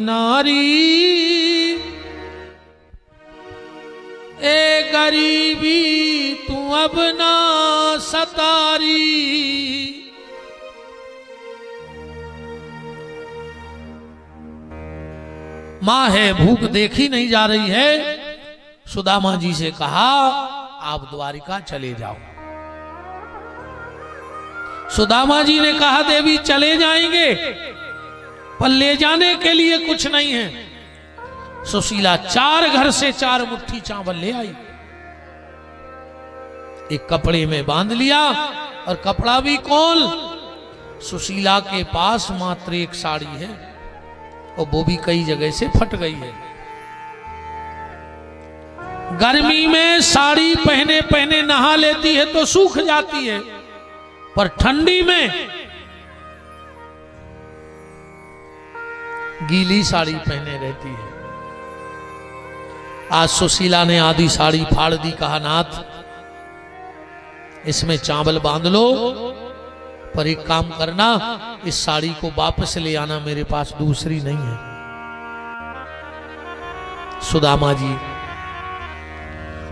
नारी ए गरीबी तू अब ना सतारी, माँ है भूख देखी नहीं जा रही है। सुदामा जी से कहा आप द्वारिका चले जाओ। सुदामा जी ने कहा देवी चले जाएंगे पर ले जाने के लिए कुछ नहीं है। सुशीला 4 घर से 4 मुट्ठी चावल ले आई, एक कपड़े में बांध लिया और कपड़ा भी कौन, सुशीला के पास मात्र एक साड़ी है और वो भी कई जगह से फट गई है। गर्मी में साड़ी पहने पहने नहा लेती है तो सूख जाती है, पर ठंडी में गीली साड़ी पहने रहती है। आज सुशीला ने आधी साड़ी फाड़ दी, कहा नाथ इसमें चावल बांध लो, पर एक काम करना इस साड़ी को वापस ले आना, मेरे पास दूसरी नहीं है। सुदामा जी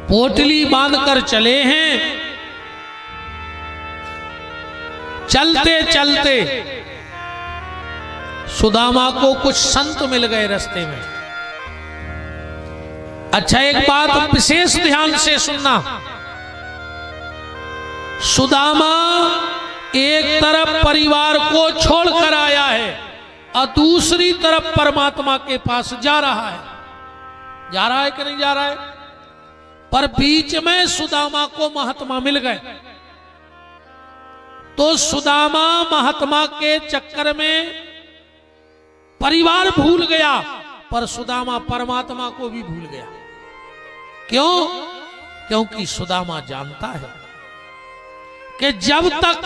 पोटली बांधकर चले हैं। चलते चलते सुदामा को कुछ संत मिल गए रास्ते में। अच्छा एक बात विशेष ध्यान से सुनना, सुदामा एक तरफ परिवार को छोड़कर आया है और दूसरी तरफ परमात्मा के पास जा रहा है। जा रहा है कि नहीं जा रहा है? पर बीच में सुदामा को महात्मा मिल गए, तो सुदामा महात्मा के चक्कर में परिवार भूल गया, पर सुदामा परमात्मा को भी भूल गया। क्यों? क्योंकि सुदामा जानता है कि जब तक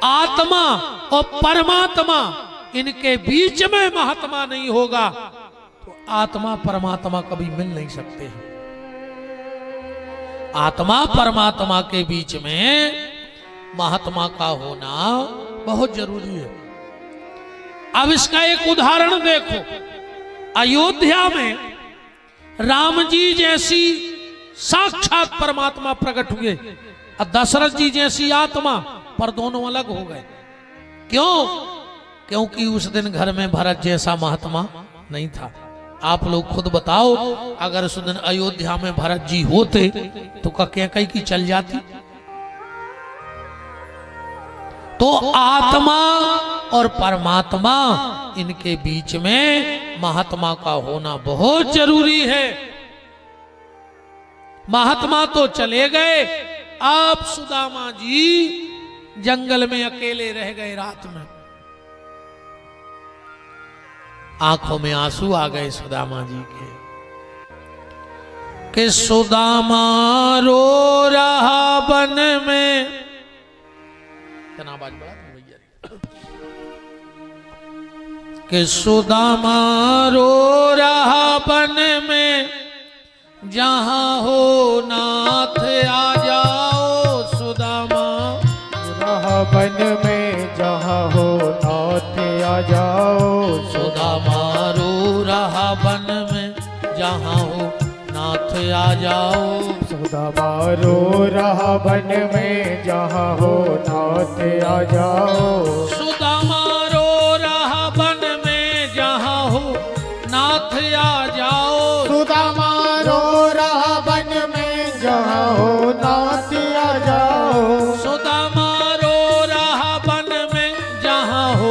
आत्मा और परमात्मा इनके बीच में महात्मा नहीं होगा तो आत्मा परमात्मा कभी मिल नहीं सकते हैं। आत्मा परमात्मा के बीच में महात्मा का होना बहुत जरूरी है। अब इसका एक उदाहरण देखो, अयोध्या में राम जी जैसी साक्षात परमात्मा प्रकट हुए और दशरथ जी जैसी आत्मा, पर दोनों अलग हो गए। क्यों? क्योंकि उस दिन घर में भरत जैसा महात्मा नहीं था। आप लोग खुद बताओ, अगर उस दिन अयोध्या में भरत जी होते तो कैकई की चल जाती। तो आत्मा और परमात्मा इनके बीच में महात्मा का होना बहुत जरूरी है। महात्मा तो चले गए, आप सुदामा जी जंगल में अकेले रह गए। रात में आंखों में आंसू आ गए सुदामा जी के, कि सुदामा रो रहा वन में। कितना आवाज बढ़ा भैया, कि सुदामा रो रहा वन में, जहां हो नाथ आ जाओ। सुदामा रहा वन में, जहां हो नाथ आ जाओ। सुदामा रो रहा वन में, जहां हो नाथ आ जाओ। सुदामा रो रहा वन में, जहां हो नाथ आ जाओ। सुदामा रो रहा वन में, जहां हो नाथ आ जाओ। सुदामा रो रहा वन में, जहां हो नाथ आ जाओ। सुदामा रो रहा वन में, जहां हो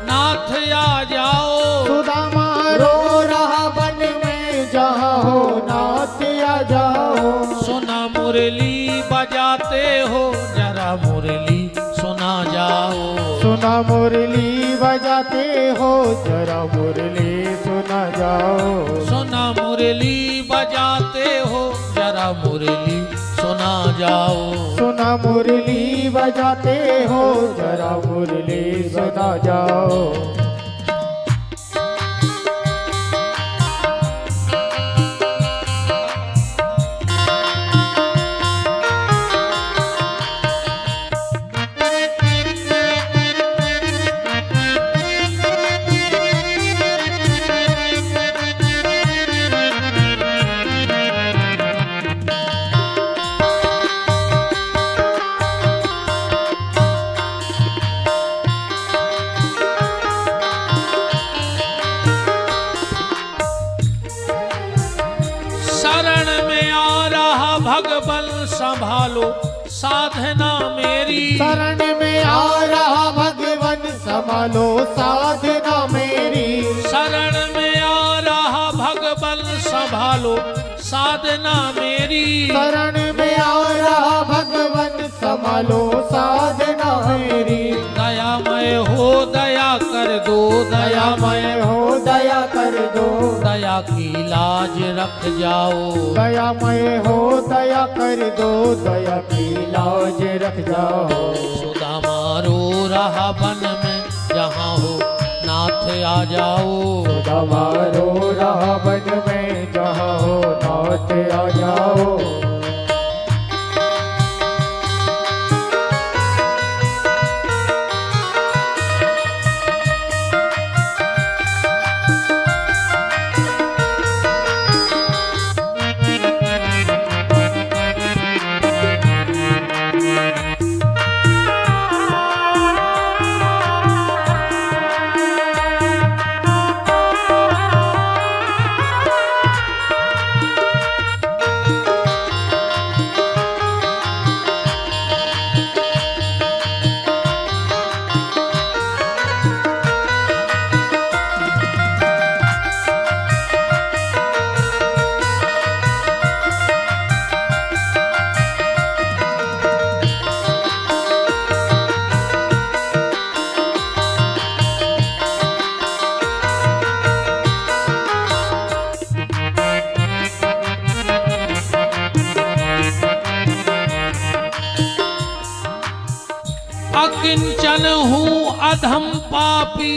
नाथ आ जाओ। सुदामा रो रहा वन में, जहां हो नाथ आ जाओ। सुना मुरली बजाते हो, जरा मुरली सुना जाओ। सुना मुरली बजाते हो, जरा मुरली सुना जाओ। सुना मुरली बजाते हो, जरा मुरली सुना जाओ। सुना मुरली बजाते हो, जरा मुरली सुना जाओ। भगबल संभालो साधना मेरी। शरण में आ रहा भगवन संभालो साधना मेरी। शरण में आ रहा भगबल संभालो साधना मेरी। शरण में आ रहा भगवन संभालो साधना मेरी। दयामय हो दया कर दो, दयामय हो दया कर दो, दया की लाज रख जाओ। दयामय हो दया कर दो, दया की लाज रख जाओ। सुदामा रो रहा वन में जहाँ हो नाथ आ जाओ। सुदामा रो रहा वन में जहाँ हो नाथ आ जाओ। अकिंचन हूँ अधम पापी,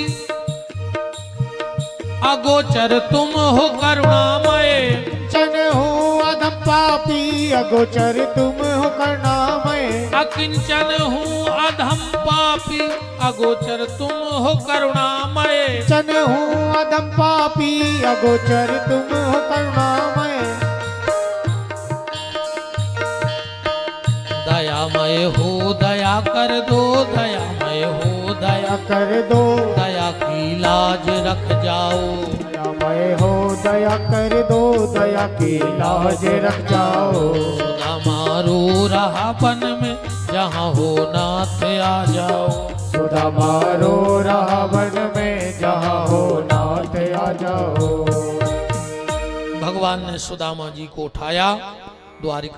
अगोचर तुम हो करुणामय। किंचन हूँ अधम पापी, अगोचर तुम हो करुणामय। अकिंचन हूँ अधम पापी, अगोचर तुम हो करुणामय। किंचन हूँ अधम पापी, अगोचर तुम हो करुणामय। दयामय हो दया कर दो, दयामय हो दया कर दो, दया की लाज रख जाओ। दयामय हो दया कर दो, दया की लाज रख जाओ। सुदामा रो रहा वन में जहाँ हो नाथ आ जाओ। सुदामा रो रहा वन में जहाँ हो नाथ आ जाओ। भगवान ने सुदामा जी को उठाया, द्वारिका